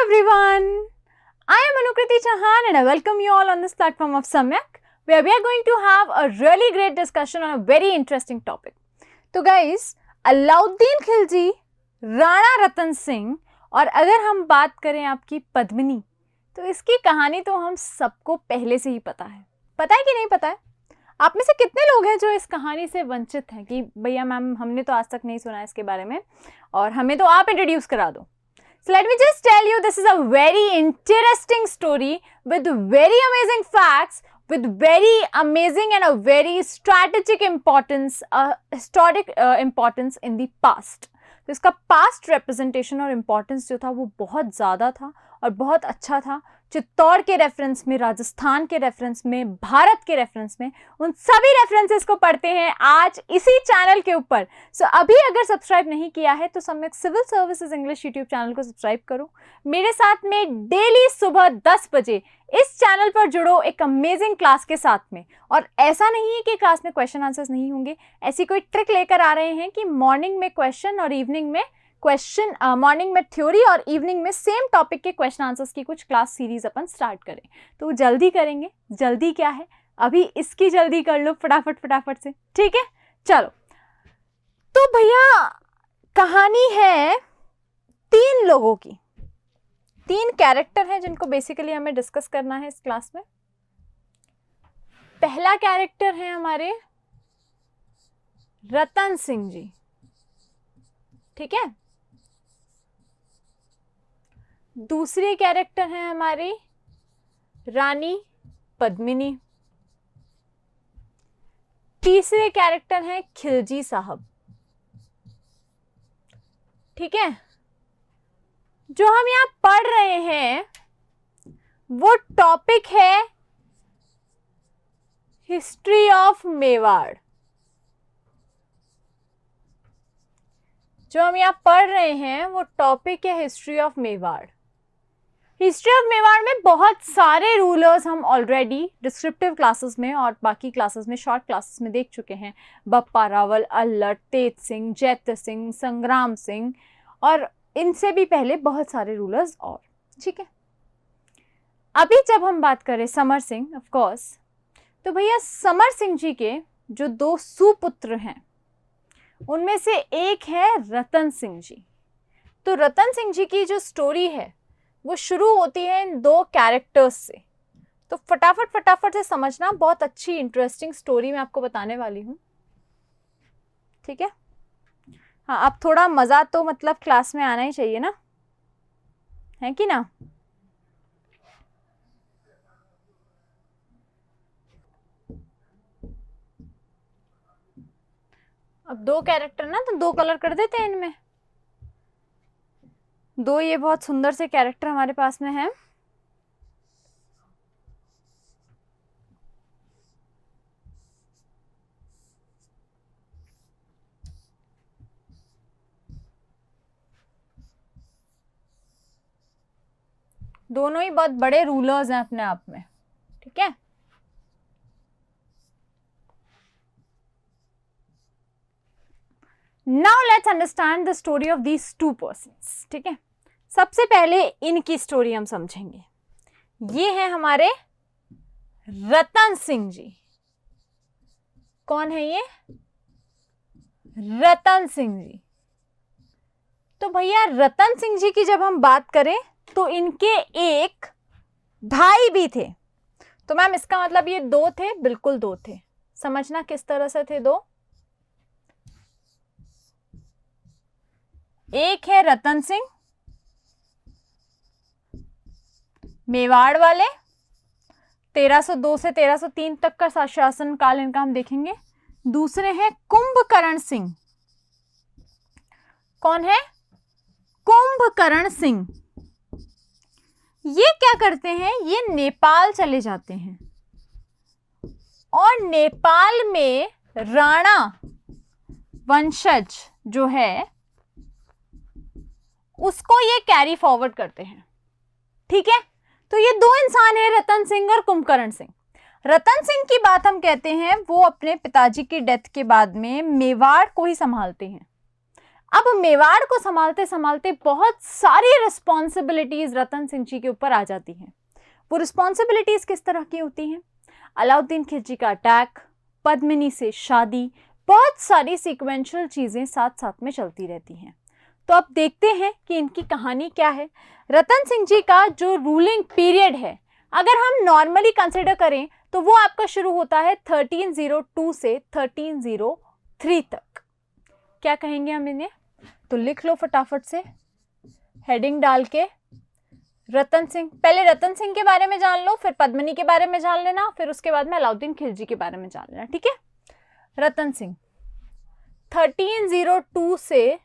everyone, I am Anukriti Chauhan and I welcome you all on this platform of Samyak where we are going to have a really great discussion on a very interesting topic. तो guys, Alauddin Khilji, Rana Ratan Singh और अगर हम बात करें आपकी पद्मिनी, तो इसकी कहानी तो हम सबको पहले से ही पता है कि नहीं पता है? आप में से कितने लोग हैं जो इस कहानी से वंचित हैं कि भैया मैम हमने तो आज तक नहीं सुना इसके बारे में और हमें तो आप इंट्रोड्यूस करा दो. So let me just tell you, this is a very interesting story with very amazing facts, with very amazing and a very strategic importance, historic importance in the past. तो इसका पास्ट रिप्रेजेंटेशन और importance जो था वो बहुत ज़्यादा था और बहुत अच्छा था. चित्तौड़ के रेफरेंस में, राजस्थान के रेफरेंस में, भारत के रेफरेंस में, उन सभी रेफरेंसेस को पढ़ते हैं आज इसी चैनल के ऊपर. सो अभी अगर सब्सक्राइब नहीं किया है तो Samyak civil services English YouTube channel को सब्सक्राइब करो. मेरे साथ में डेली सुबह 10 बजे इस चैनल पर जुड़ो एक अमेजिंग क्लास के साथ में. और ऐसा नहीं है कि क्लास में क्वेश्चन आंसर्स नहीं होंगे, ऐसी कोई ट्रिक लेकर आ रहे हैं कि मॉर्निंग में क्वेश्चन और इवनिंग में क्वेश्चन, मॉर्निंग में थ्योरी और इवनिंग में सेम टॉपिक के क्वेश्चन आंसर्स की कुछ क्लास सीरीज अपन स्टार्ट करें. तो जल्दी करेंगे. जल्दी क्या है, अभी इसकी जल्दी कर लो फटाफट से. ठीक है, चलो. तो भैया कहानी है 3 लोगों की, 3 कैरेक्टर हैं जिनको बेसिकली हमें डिस्कस करना है इस क्लास में. पहला कैरेक्टर है हमारे रतन सिंह जी. ठीक है. दूसरे कैरेक्टर हैं हमारी रानी पद्मिनी. तीसरे कैरेक्टर हैं खिलजी साहब. ठीक है. जो हम यहां पढ़ रहे हैं वो टॉपिक है हिस्ट्री ऑफ मेवाड़. जो हम यहाँ पढ़ रहे हैं वो टॉपिक है history of Mewar. History of Mewar में बहुत सारे रूलर्स हम ऑलरेडी डिस्क्रिप्टिव क्लासेस में और बाकी क्लासेस में, शॉर्ट क्लासेस में देख चुके हैं. बप्पा रावल, अल्लट, तेज सिंह, जैत सिंह, संग्राम सिंह और इनसे भी पहले बहुत सारे रूलर्स और. ठीक है. अभी जब हम बात करें समर सिंह, ऑफ कोर्स, तो भैया समर सिंह जी के जो 2 सुपुत्र हैं उनमें से एक है रतन सिंह जी. तो रतन सिंह जी की जो स्टोरी है वो शुरू होती है इन 2 कैरेक्टर्स से. तो फटाफट से समझना, बहुत अच्छी इंटरेस्टिंग स्टोरी मैं आपको बताने वाली हूँ. ठीक है. हाँ, अब थोड़ा मज़ा तो मतलब क्लास में आना ही चाहिए ना, है कि ना. अब 2 कैरेक्टर ना, तो 2 कलर कर देते हैं इनमें. 2 ये बहुत सुंदर से कैरेक्टर हमारे पास में है. दोनों ही बहुत बड़े रूलर्स हैं अपने आप में. ठीक है. Now let's understand the story of these 2 persons. ठीक है. सबसे पहले इनकी स्टोरी हम समझेंगे. ये है हमारे रतन सिंह जी. कौन है ये? रतन सिंह जी. तो भैया रतन सिंह जी की जब हम बात करें तो इनके एक भाई भी थे. तो मैम इसका मतलब ये 2 थे? बिल्कुल 2 थे. समझना किस तरह से थे 2. एक है रतन सिंह, मेवाड़ वाले, 1302 से 1303 तक का शासन काल इनका हम देखेंगे. दूसरे हैं कुंभकर्ण सिंह. कौन है? कुंभकर्ण सिंह. ये क्या करते हैं? ये नेपाल चले जाते हैं और नेपाल में राणा वंशज जो है उसको ये कैरी फॉरवर्ड करते हैं. ठीक है. तो ये 2 इंसान हैं, रतन सिंह और कुंभकर्ण सिंह. रतन सिंह की बात हम कहते हैं वो अपने पिताजी की डेथ के बाद में मेवाड़ को ही संभालते हैं. अब मेवाड़ को संभालते संभालते बहुत सारी रिस्पॉन्सिबिलिटीज रतन सिंह जी के ऊपर आ जाती हैं। वो रिस्पॉन्सिबिलिटीज किस तरह की होती हैं? अलाउद्दीन खिलजी का अटैक, पद्मिनी से शादी, बहुत सारी सीक्वेंशियल चीजें साथ साथ में चलती रहती हैं। तो अब देखते हैं कि इनकी कहानी क्या है। रतन सिंह जी का जो रूलिंग पीरियड है, अगर हम नॉर्मली कंसिडर करें तो वो आपका शुरू होता है 1302 से 1303 तक। क्या कहेंगे हम इन्हें? तो लिख लो फटाफट से हेडिंग डाल के, रतन सिंह। पहले रतन सिंह के बारे में जान लो, फिर पद्मिनी के बारे में जान लेना, फिर उसके बाद में अलाउद्दीन खिलजी के बारे में जान लेना, ठीक है। रतन सिंह 1302 से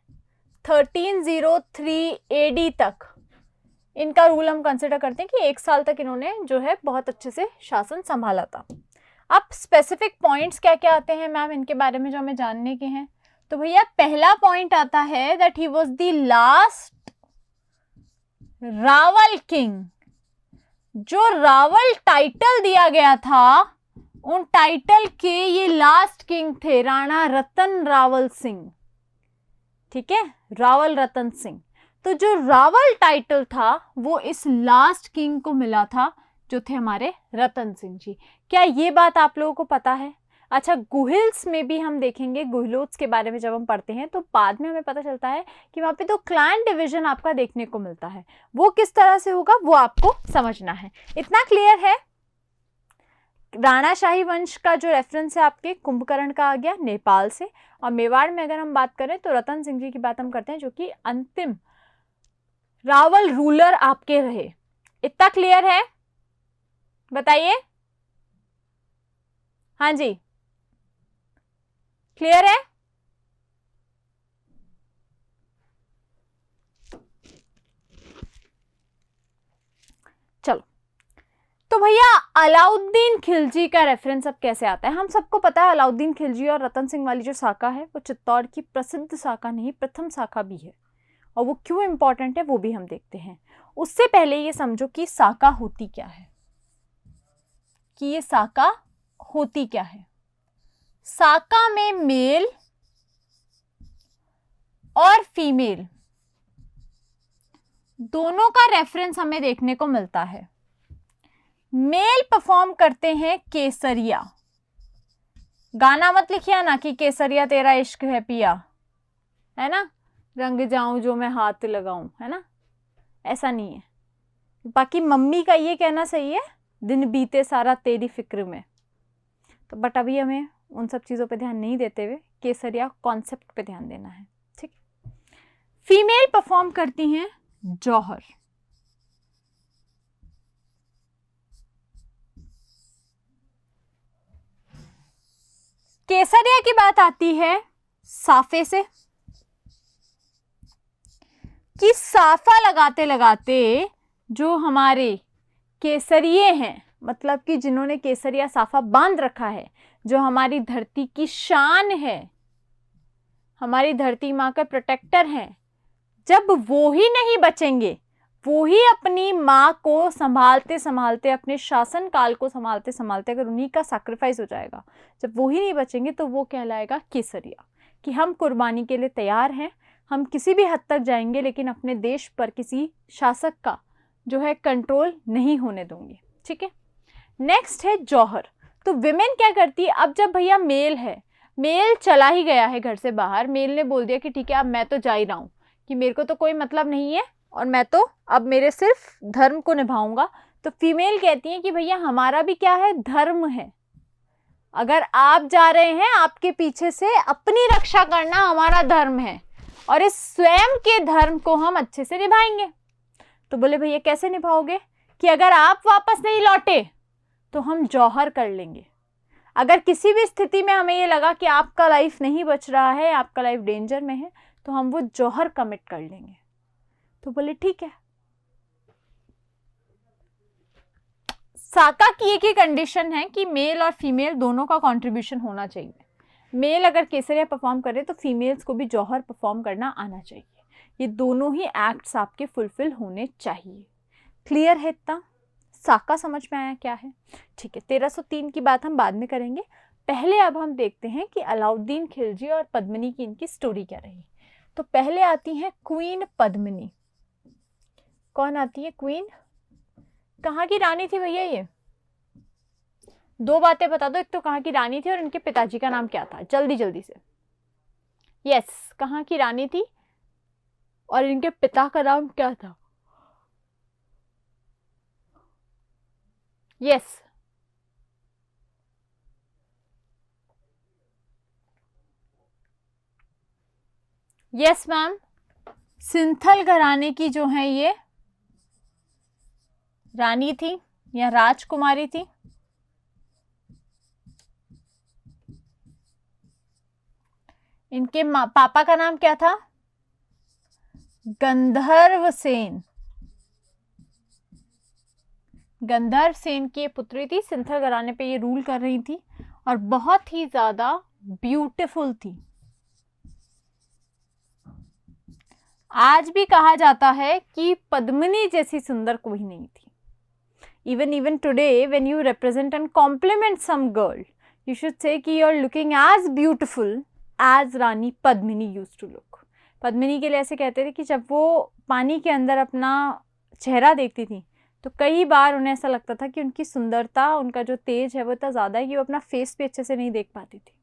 1303 AD तक इनका रूल हम कंसिडर करते हैं कि 1 साल तक इन्होंने जो है बहुत अच्छे से शासन संभाला था। अब स्पेसिफिक पॉइंट्स क्या क्या आते हैं मैम इनके बारे में जो हमें जानने के हैं? तो भैया पहला पॉइंट आता है that he was the last Rawal king. जो रावल टाइटल दिया गया था, उन टाइटल के ये लास्ट किंग थे राणा रतन रावल सिंह, ठीक है, रावल रतन सिंह। तो जो रावल टाइटल था वो इस लास्ट किंग को मिला था जो थे हमारे रतन सिंह जी। क्या ये बात आप लोगों को पता है? अच्छा, गुहिल्स में भी हम देखेंगे, गुहिलोत्स के बारे में जब हम पढ़ते हैं तो बाद में हमें पता चलता है कि वहां पे तो क्लैन डिवीजन आपका देखने को मिलता है। वो किस तरह से होगा वो आपको समझना है। इतना क्लियर है? राणाशाही वंश का जो रेफरेंस है आपके कुंभकर्ण का आ गया नेपाल से, और मेवाड़ में अगर हम बात करें तो रतन सिंह जी की बात हम करते हैं जो कि अंतिम रावल रूलर आपके रहे। इतना क्लियर है? बताइए। हाँ जी, क्लियर है? चलो, तो भैया अलाउद्दीन खिलजी का रेफरेंस अब कैसे आता है? हम सबको पता है अलाउद्दीन खिलजी और रतन सिंह वाली जो शाखा है वो चित्तौड़ की प्रसिद्ध शाखा नहीं, प्रथम शाखा भी है, और वो क्यों इंपॉर्टेंट है वो भी हम देखते हैं। उससे पहले ये समझो कि शाखा होती क्या है, कि ये शाखा होती क्या है। शाखा में मेल और फीमेल दोनों का रेफरेंस हमें देखने को मिलता है। मेल परफॉर्म करते हैं केसरिया। गाना मत लिखिए ना कि केसरिया तेरा इश्क है पिया, है ना, रंग जाऊं जो मैं हाथ लगाऊं, है ना, ऐसा नहीं है। बाकी मम्मी का ये कहना सही है, दिन बीते सारा तेरी फिक्र में। तो बट अभी हमें उन सब चीजों पे ध्यान नहीं देते हुए केसरिया कॉन्सेप्ट पे ध्यान देना है, ठीक। फीमेल परफॉर्म करती हैं जौहर। केसरिया की बात आती है साफे से, कि साफा लगाते लगाते जो हमारे केसरिये हैं, मतलब कि जिन्होंने केसरिया साफा बांध रखा है, जो हमारी धरती की शान है, हमारी धरती माँ के प्रोटेक्टर हैं, जब वो ही नहीं बचेंगे, वो ही अपनी माँ को संभालते संभालते, अपने शासन काल को संभालते संभालते अगर उन्हीं का सैक्रिफाइस हो जाएगा, जब वो ही नहीं बचेंगे तो वो कहलाएगा केसरिया, कि हम कुर्बानी के लिए तैयार हैं, हम किसी भी हद तक जाएंगे लेकिन अपने देश पर किसी शासक का जो है कंट्रोल नहीं होने दूंगे, ठीक है। नेक्स्ट है जौहर। तो विमेन क्या करती है? अब जब भैया मेल है, मेल चला ही गया है घर से बाहर, मेल ने बोल दिया कि ठीक है अब मैं तो जा ही रहा हूँ, कि मेरे को तो कोई मतलब नहीं है और मैं तो अब मेरे सिर्फ धर्म को निभाऊंगा। तो फीमेल कहती है कि भैया हमारा भी क्या है, धर्म है, अगर आप जा रहे हैं आपके पीछे से अपनी रक्षा करना हमारा धर्म है, और इस स्वयं के धर्म को हम अच्छे से निभाएंगे। तो बोले भैया कैसे निभाओगे? कि अगर आप वापस नहीं लौटे तो हम जौहर कर लेंगे। अगर किसी भी स्थिति में हमें ये लगा कि आपका लाइफ नहीं बच रहा है, आपका लाइफ डेंजर में है, तो हम वो जौहर कमिट कर लेंगे। तो बोले ठीक है। साका की एक ही कंडीशन है कि मेल और फीमेल दोनों का कंट्रीब्यूशन होना चाहिए। मेल अगर केसरिया परफॉर्म करे तो फीमेल्स को भी जौहर परफॉर्म करना आना चाहिए। ये दोनों ही एक्ट्स आपके फुलफिल होने चाहिए। क्लियर है इतना? साका समझ में आया क्या है? ठीक है, 1303 की बात हम बाद में करेंगे। पहले अब हम देखते हैं कि अलाउद्दीन खिलजी और पद्मिनी की इनकी स्टोरी क्या रही। तो पहले आती है क्वीन पद्मिनी। कौन आती है? क्वीन। कहाँ की रानी थी भैया ये? दो बातें बता दो, एक तो कहाँ की रानी थी और इनके पिताजी का नाम क्या था, जल्दी जल्दी से। यस, कहाँ की रानी थी और इनके पिता का नाम क्या था? यस, यस मैम, सिंथल घराने की जो है ये रानी थी या राजकुमारी थी। इनके पापा का नाम क्या था? गंधर्व सेन। गंधर्व सेन की पुत्री थी, सिंथल घराने पे ये रूल कर रही थी और बहुत ही ज्यादा ब्यूटीफुल थी। आज भी कहा जाता है कि पद्मिनी जैसी सुंदर कोई नहीं थी। even today when you represent and compliment some girl, you should say कि you are looking as beautiful as Rani Padmini used to look। Padmini के लिए ऐसे कहते थे कि जब वो पानी के अंदर अपना चेहरा देखती थी तो कई बार उन्हें ऐसा लगता था कि उनकी सुंदरता, उनका जो तेज है वो इतना ज़्यादा है कि वो अपना फेस भी अच्छे से नहीं देख पाती थी।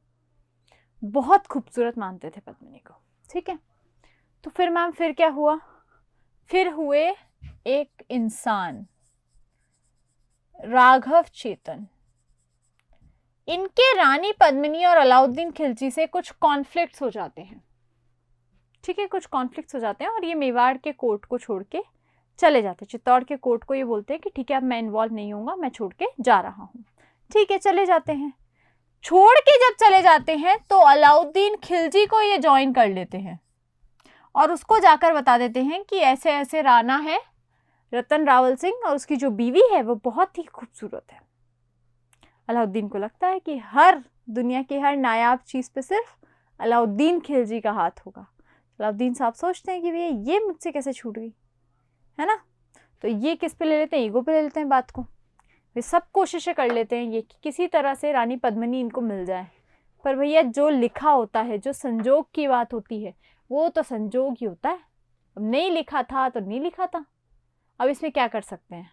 बहुत खूबसूरत मानते थे पद्मिनी को। ठीक है, तो फिर मैम फिर क्या हुआ? फिर हुए एक इंसान, राघव चेतन। इनके रानी पद्मिनी और अलाउद्दीन खिलजी से कुछ कॉन्फ्लिक्ट्स हो जाते हैं। ठीक है, कुछ कॉन्फ्लिक्ट्स हो जाते हैं और ये मेवाड़ के कोर्ट को छोड़ के चले जाते हैं। चित्तौड़ के कोर्ट को ये बोलते हैं कि ठीक है अब मैं इन्वॉल्व नहीं होऊंगा, मैं छोड़ के जा रहा हूँ। ठीक है, चले जाते हैं। छोड़ के जब चले जाते हैं तो अलाउद्दीन खिलजी को ये ज्वाइन कर लेते हैं और उसको जाकर बता देते हैं कि ऐसे ऐसे राणा है रतन रावल सिंह और उसकी जो बीवी है वो बहुत ही खूबसूरत है। अलाउद्दीन को लगता है कि हर दुनिया की हर नायाब चीज़ पे सिर्फ अलाउद्दीन खिलजी का हाथ होगा। अलाउद्दीन साहब सोचते हैं कि भैया ये मुझसे कैसे छूट गई, है ना? तो ये किस पे ले लेते हैं? ईगो पे ले लेते हैं बात को। वे सब कोशिशें कर लेते हैं ये कि किसी तरह से रानी पद्मिनी इनको मिल जाए, पर भैया जो लिखा होता है, जो संजोग की बात होती है, वो तो संजोग ही होता है। अब नहीं लिखा था तो नहीं लिखा था, अब इसमें क्या कर सकते हैं?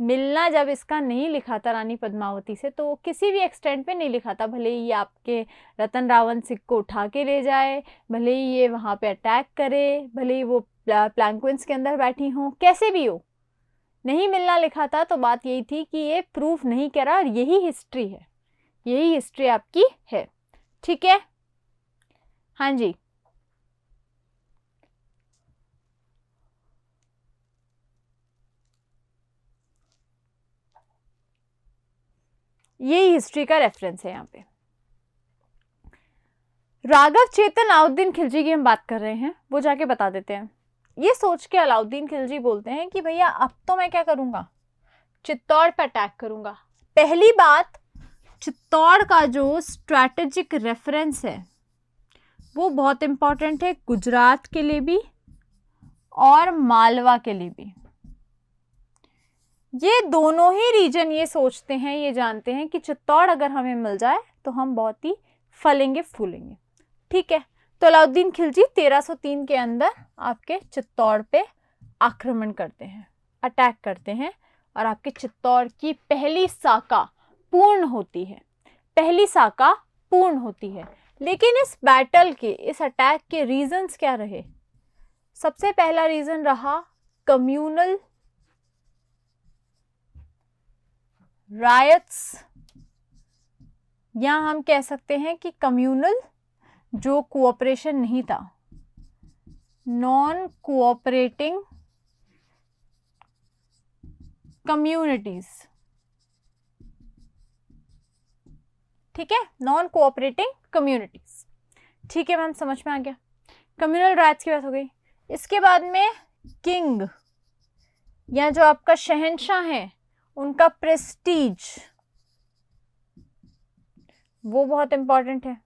मिलना जब इसका नहीं लिखा था रानी पद्मावती से, तो किसी भी एक्सटेंट पे नहीं लिखा था। भले ही ये आपके रतन रावल सिंह को उठा के ले जाए, भले ही ये वहाँ पे अटैक करे, भले ही वो प्लैंक्विन्स के अंदर बैठी हो, कैसे भी हो, नहीं मिलना लिखा था। तो बात यही थी कि ये प्रूफ नहीं करा और यही हिस्ट्री है, यही हिस्ट्री आपकी है। ठीक है, हाँ जी, यही हिस्ट्री का रेफरेंस है यहाँ पे। राघव चेतन अलाउद्दीन खिलजी की हम बात कर रहे हैं, वो जाके बता देते हैं। ये सोच के अलाउद्दीन खिलजी बोलते हैं कि भैया अब तो मैं क्या करूंगा, चित्तौड़ पर अटैक करूंगा। पहली बात, चित्तौड़ का जो स्ट्रैटेजिक रेफरेंस है वो बहुत इंपॉर्टेंट है, गुजरात के लिए भी और मालवा के लिए भी। ये दोनों ही रीजन ये सोचते हैं, ये जानते हैं कि चित्तौड़ अगर हमें मिल जाए तो हम बहुत ही फलेंगे फूलेंगे। ठीक है, तो अलाउद्दीन खिलजी 1303 के अंदर आपके चित्तौड़ पे आक्रमण करते हैं, अटैक करते हैं और आपके चित्तौड़ की पहली साका पूर्ण होती है, पहली साका पूर्ण होती है। लेकिन इस बैटल के, इस अटैक के रीजंस क्या रहे? सबसे पहला रीजन रहा कम्युनल रायट्स, या हम कह सकते हैं कि कम्युनल जो कोऑपरेशन नहीं था, नॉन कोऑपरेटिंग कम्युनिटीज। ठीक है, नॉन कोऑपरेटिंग कम्युनिटीज। ठीक है मैम, समझ में आ गया। कम्युनल राइट्स की बात हो गई। इसके बाद में किंग या जो आपका शहंशाह है, उनका प्रेस्टीज, वो बहुत इंपॉर्टेंट है।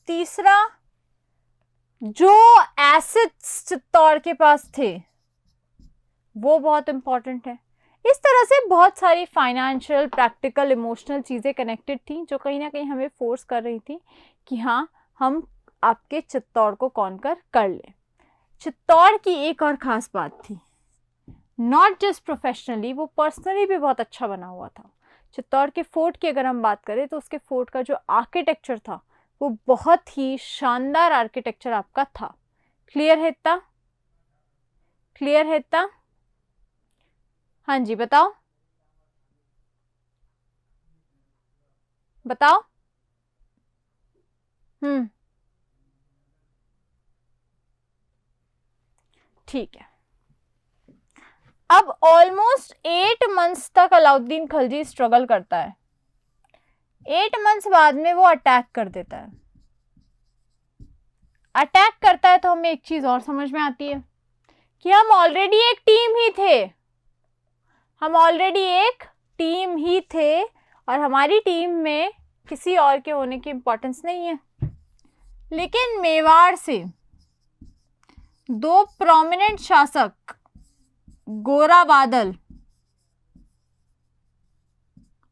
तीसरा, जो एसेट्स चित्तौड़ के पास थे वो बहुत इंपॉर्टेंट है। इस तरह से बहुत सारी फाइनेंशियल, प्रैक्टिकल, इमोशनल चीज़ें कनेक्टेड थी जो कहीं ना कहीं हमें फोर्स कर रही थी कि हाँ, हम आपके चित्तौड़ को कॉन्कर कर ले। चित्तौड़ की एक और ख़ास बात थी, नॉट जस्ट प्रोफेशनली, वो पर्सनली भी बहुत अच्छा बना हुआ था। चित्तौड़ के फोर्ट की अगर हम बात करें तो उसके फोर्ट का जो आर्किटेक्चर था वो बहुत ही शानदार आर्किटेक्चर आपका था। क्लियर है इतना? क्लियर है इतना? हाँ जी, बताओ बताओ। ठीक है। अब ऑलमोस्ट 8 मंथ्स तक अलाउद्दीन खिलजी स्ट्रगल करता है। 8 मंथ्स बाद में वो अटैक कर देता है। अटैक करता है तो हमें एक चीज और समझ में आती है कि हम ऑलरेडी एक टीम ही थे। हम ऑलरेडी एक टीम ही थे और हमारी टीम में किसी और के होने की इंपॉर्टेंस नहीं है। लेकिन मेवाड़ से 2 प्रोमिनेंट शासक गोरा बादल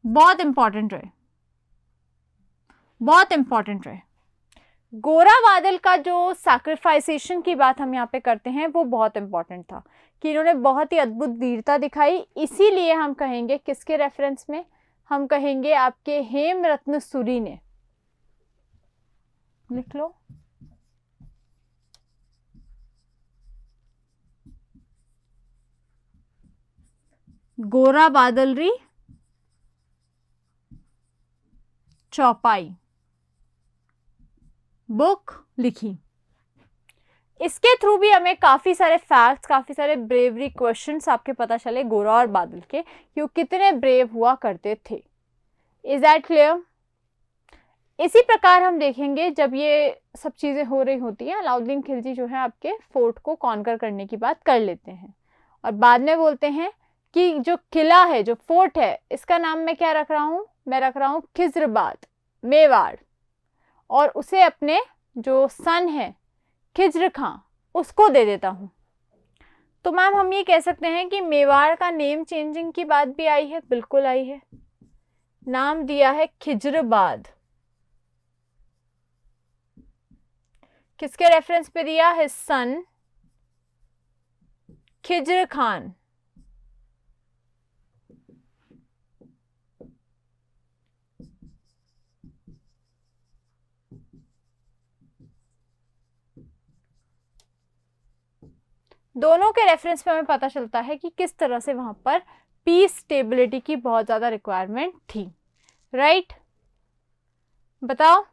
बहुत इंपॉर्टेंट रहे, बहुत इंपॉर्टेंट रहे। गोरा बादल का जो सैक्रिफाइसेशन की बात हम यहाँ पे करते हैं वो बहुत इंपॉर्टेंट था कि इन्होंने बहुत ही अद्भुत वीरता दिखाई। इसीलिए हम कहेंगे किसके रेफरेंस में, हम कहेंगे आपके हेमरत्न सूरी ने। लिख लो, गोरा बादलरी चौपाई बुक लिखी। इसके थ्रू भी हमें काफी सारे फैक्ट्स, काफी सारे ब्रेवरी क्वेश्चंस आपके पता चले गोरा और बादल के, कि वो कितने ब्रेव हुआ करते थे। Is that clear? इसी प्रकार हम देखेंगे जब ये सब चीजें हो रही होती हैं, अलाउद्दीन खिलजी जो है आपके फोर्ट को कॉन्कर करने की बात कर लेते हैं और बाद में बोलते हैं कि जो किला है, जो फोर्ट है, इसका नाम मैं क्या रख रहा हूं? मैं रख रहा हूं खिज्राबाद, मेवाड़, और उसे अपने जो सन है खिज्र खां उसको दे देता हूं। तो मैम हम ये कह सकते हैं कि मेवाड़ का नेम चेंजिंग की बात भी आई है? बिल्कुल आई है। नाम दिया है खिज्राबाद। किसके रेफरेंस पे दिया है? सन खिज्र खान। दोनों के रेफरेंस पे हमें पता चलता है कि किस तरह से वहां पर पीस स्टेबिलिटी की बहुत ज्यादा रिक्वायरमेंट थी। राइट? बताओ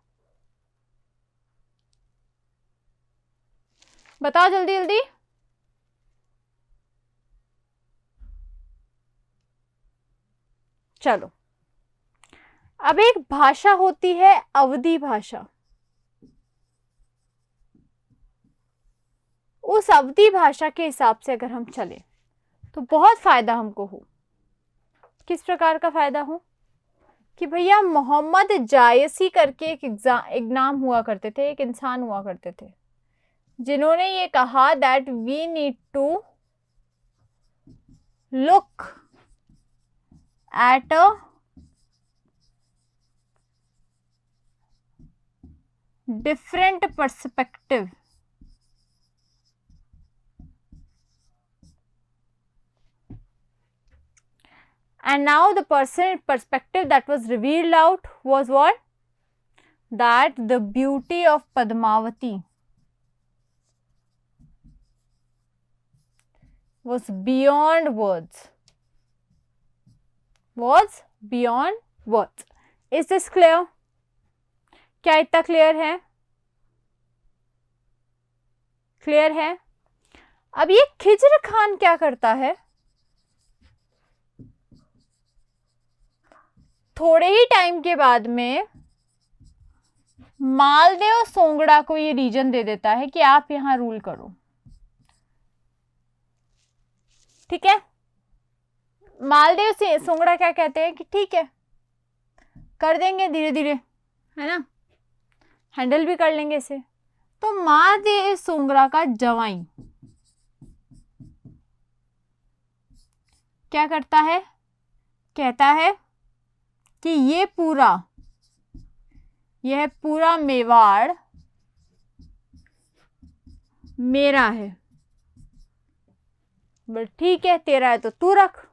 बताओ जल्दी जल्दी। चलो, अब एक भाषा होती है अवधी भाषा। उस अवधी भाषा के हिसाब से अगर हम चले तो बहुत फायदा हमको हो। किस प्रकार का फायदा हो? कि भैया मोहम्मद जायसी करके एक नाम हुआ करते थे, एक इंसान हुआ करते थे, जिन्होंने ये कहा that we need to look at a different perspective and now the perspective that was revealed out was what? That the beauty of Padmavati was beyond words. Was beyond words. Is this clear? क्या इतना clear है? Clear है? अब ये खिज्र खान क्या करता है? थोड़े ही टाइम के बाद में मालदेव सोंगड़ा को ये रीजन दे देता है कि आप यहां रूल करो। ठीक है? मालदेव से सोंगड़ा क्या कहते हैं कि ठीक है, कर देंगे धीरे धीरे, है ना, हैंडल भी कर लेंगे इसे। तो मालदेव सोंगड़ा का जवाई क्या करता है? कहता है कि यह पूरा मेवाड़ मेरा है, बट ठीक है, तेरा है तो तू रख।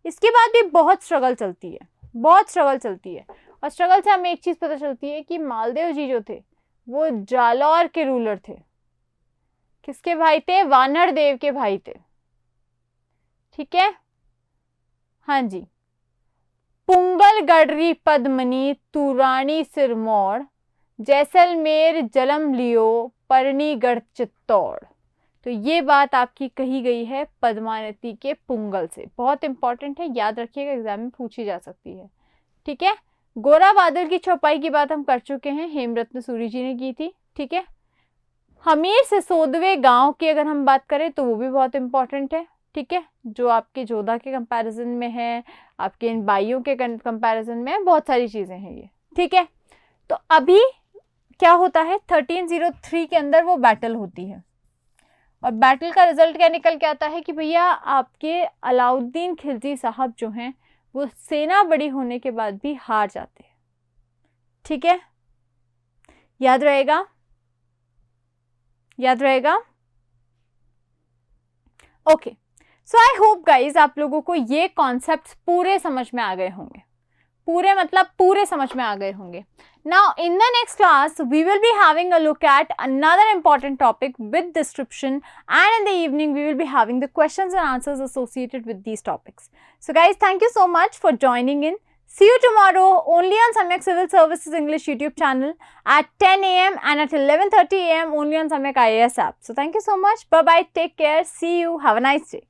इसके बाद भी बहुत स्ट्रगल चलती है, बहुत स्ट्रगल चलती है। और स्ट्रगल से हमें एक चीज पता चलती है कि मालदेव जी जो थे वो जालौर के रूलर थे। किसके भाई थे? वानर देव के भाई थे। ठीक है, हाँ जी। पुंगल गढ़री पद्मनी तुरानी सिरमौर, जैसलमेर जलम लियो परनीगढ़ चित्तौड़। तो ये बात आपकी कही गई है पद्मावती के पुंगल से। बहुत इंपॉर्टेंट है, याद रखिएगा, एग्जाम में पूछी जा सकती है। ठीक है, गोरा बादल की चौपाई की बात हम कर चुके हैं, हेमरत्न सूरी जी ने की थी। ठीक है, हमीर सिसोदवे गांव की अगर हम बात करें तो वो भी बहुत इंपॉर्टेंट है। ठीक है, जो आपके जोधा के कंपैरिजन में है, आपके इन बाइयों के कंपैरिजन में है, बहुत सारी चीजें हैं ये। ठीक है, तो अभी क्या होता है, 1303 के अंदर वो बैटल होती है और बैटल का रिजल्ट क्या निकल के आता है कि भैया आपके अलाउद्दीन खिलजी साहब जो हैं वो सेना बड़ी होने के बाद भी हार जाते हैं। ठीक है, याद रहेगा, याद रहेगा। Okay, so I hope guys आप लोगों को ये कॉन्सेप्ट्स पूरे समझ में आ गए होंगे। पूरे मतलब पूरे समझ में आ गए होंगे। Now in the next class we will be having a look at another important topic with description, and in the evening we will be having the questions and answers associated with these topics. So guys, thank you so much for joining in. See you tomorrow only on Samyak Civil Services English YouTube channel at 10 a.m. and at 11:30 a.m. only on Samyak IAS app. So thank you so much. Bye bye. Take care. See you. Have a nice day.